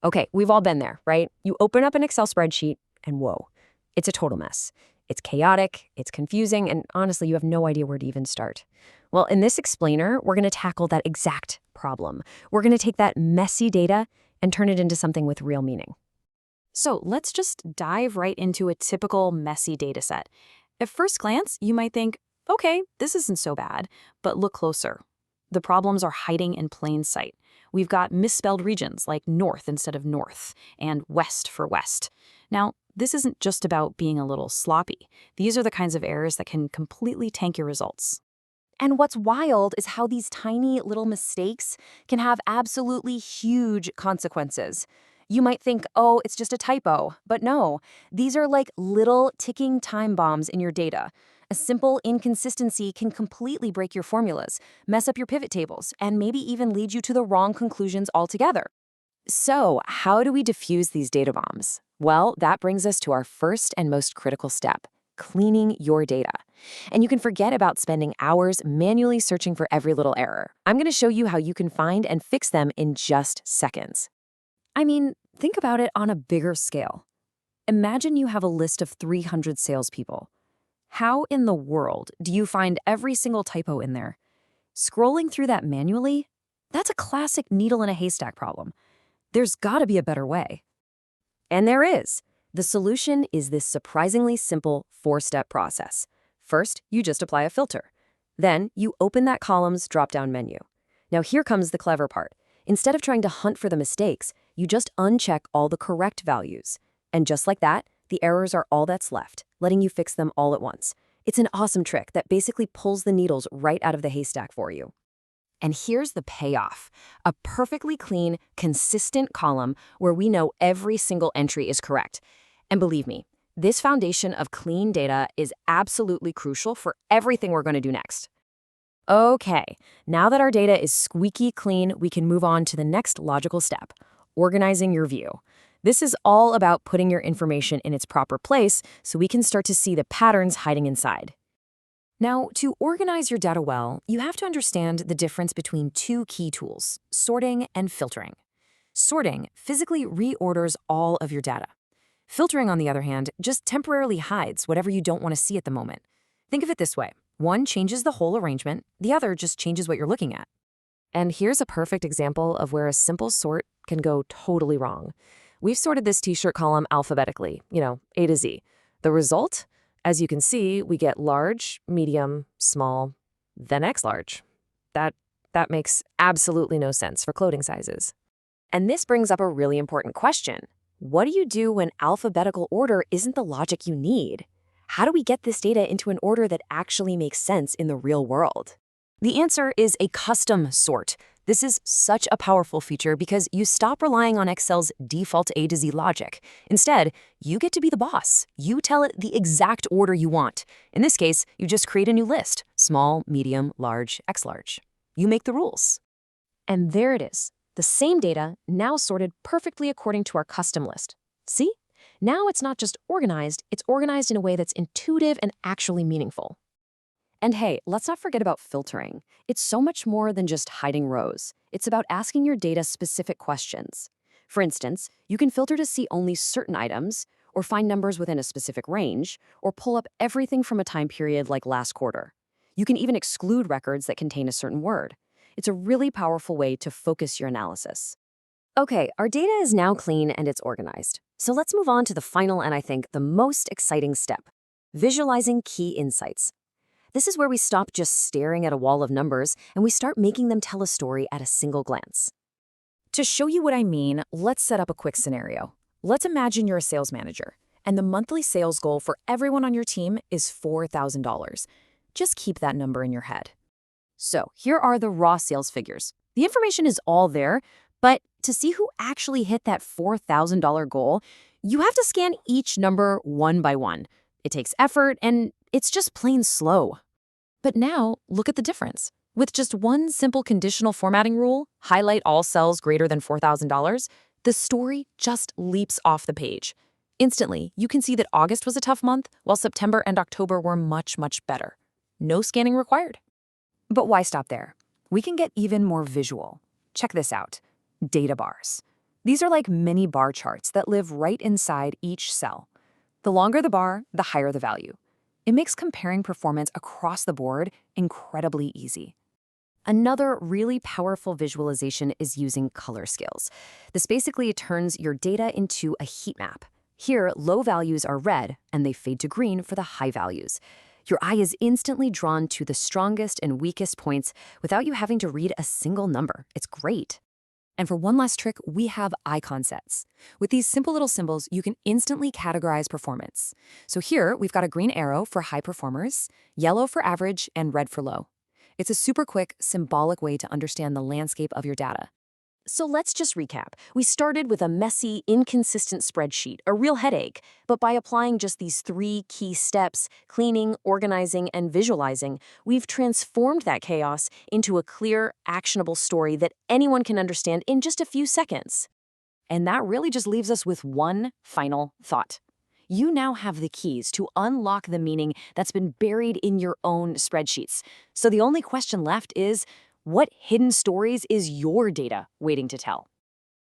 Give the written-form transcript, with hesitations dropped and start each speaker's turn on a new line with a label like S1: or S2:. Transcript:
S1: Okay, we've all been there, right? You open up an Excel spreadsheet and whoa, it's a total mess. It's chaotic, it's confusing, and honestly, you have no idea where to even start. Well, in this explainer, we're going to tackle that exact problem. We're going to take that messy data and turn it into something with real meaning.
S2: So let's just dive right into a typical messy data set. At first glance, you might think, okay, this isn't so bad, but look closer. The problems are hiding in plain sight. We've got misspelled regions like north instead of north and west for west. Now, this isn't just about being a little sloppy. These are the kinds of errors that can completely tank your results.
S1: And what's wild is how these tiny little mistakes can have absolutely huge consequences. You might think, oh, it's just a typo, but no, these are like little ticking time bombs in your data. A simple inconsistency can completely break your formulas, mess up your pivot tables, and maybe even lead you to the wrong conclusions altogether. So, how do we diffuse these data bombs? Well, that brings us to our first and most critical step, cleaning your data. And you can forget about spending hours manually searching for every little error. I'm going to show you how you can find and fix them in just seconds. I mean, think about it on a bigger scale. Imagine you have a list of 300 salespeople. How in the world do you find every single typo in there? Scrolling through that manually? That's a classic needle in a haystack problem. There's got to be a better way. And there is. The solution is this surprisingly simple 4-step process. First, you just apply a filter. Then, you open that column's drop-down menu. Now here comes the clever part. Instead of trying to hunt for the mistakes, you just uncheck all the correct values. And just like that, the errors are all that's left, letting you fix them all at once. It's an awesome trick that basically pulls the needles right out of the haystack for you. And here's the payoff. A perfectly clean, consistent column where we know every single entry is correct. And believe me, this foundation of clean data is absolutely crucial for everything we're going to do next. Okay, now that our data is squeaky clean, we can move on to the next logical step, organizing your view. This is all about putting your information in its proper place so we can start to see the patterns hiding inside. Now, to organize your data well, you have to understand the difference between two key tools, sorting and filtering. Sorting physically reorders all of your data. Filtering, on the other hand, just temporarily hides whatever you don't want to see at the moment. Think of it this way. One changes the whole arrangement, the other just changes what you're looking at. And here's a perfect example of where a simple sort can go totally wrong. We've sorted this t-shirt column alphabetically, A to Z. The result? As you can see, we get large, medium, small, then extra large. That makes absolutely no sense for clothing sizes. And this brings up a really important question. What do you do when alphabetical order isn't the logic you need? How do we get this data into an order that actually makes sense in the real world? The answer is a custom sort. This is such a powerful feature because you stop relying on Excel's default A to Z logic. Instead, you get to be the boss. You tell it the exact order you want. In this case, you just create a new list, small, medium, large, extra large. You make the rules. And there it is, the same data now sorted perfectly according to our custom list. See? Now it's not just organized, it's organized in a way that's intuitive and actually meaningful. And hey, let's not forget about filtering. It's so much more than just hiding rows. It's about asking your data specific questions. For instance, you can filter to see only certain items, or find numbers within a specific range, or pull up everything from a time period like last quarter. You can even exclude records that contain a certain word. It's a really powerful way to focus your analysis. Okay, our data is now clean and it's organized. So let's move on to the final and I think the most exciting step, visualizing key insights. This is where we stop just staring at a wall of numbers and we start making them tell a story at a single glance. To show you what I mean, let's set up a quick scenario. Let's imagine you're a sales manager, and the monthly sales goal for everyone on your team is $4,000. Just keep that number in your head. So here are the raw sales figures. The information is all there, but to see who actually hit that $4,000 goal, you have to scan each number one by one. It takes effort, and it's just plain slow. But now, look at the difference. With just one simple conditional formatting rule, highlight all cells greater than $4,000, the story just leaps off the page. Instantly, you can see that August was a tough month, while September and October were much, much better. No scanning required. But why stop there? We can get even more visual. Check this out. Data bars. These are like mini bar charts that live right inside each cell. The longer the bar, the higher the value. It makes comparing performance across the board incredibly easy. Another really powerful visualization is using color scales. This basically turns your data into a heat map. Here, low values are red, and they fade to green for the high values. Your eye is instantly drawn to the strongest and weakest points without you having to read a single number. It's great. And for one last trick, we have icon sets. With these simple little symbols, you can instantly categorize performance. So here, we've got a green arrow for high performers, yellow for average, and red for low. It's a super quick, symbolic way to understand the landscape of your data. So let's just recap. We started with a messy, inconsistent spreadsheet, a real headache. But by applying just these 3 key steps, cleaning, organizing, and visualizing, we've transformed that chaos into a clear, actionable story that anyone can understand in just a few seconds. And that really just leaves us with one final thought. You now have the keys to unlock the meaning that's been buried in your own spreadsheets. So the only question left is, what hidden stories is your data waiting to tell?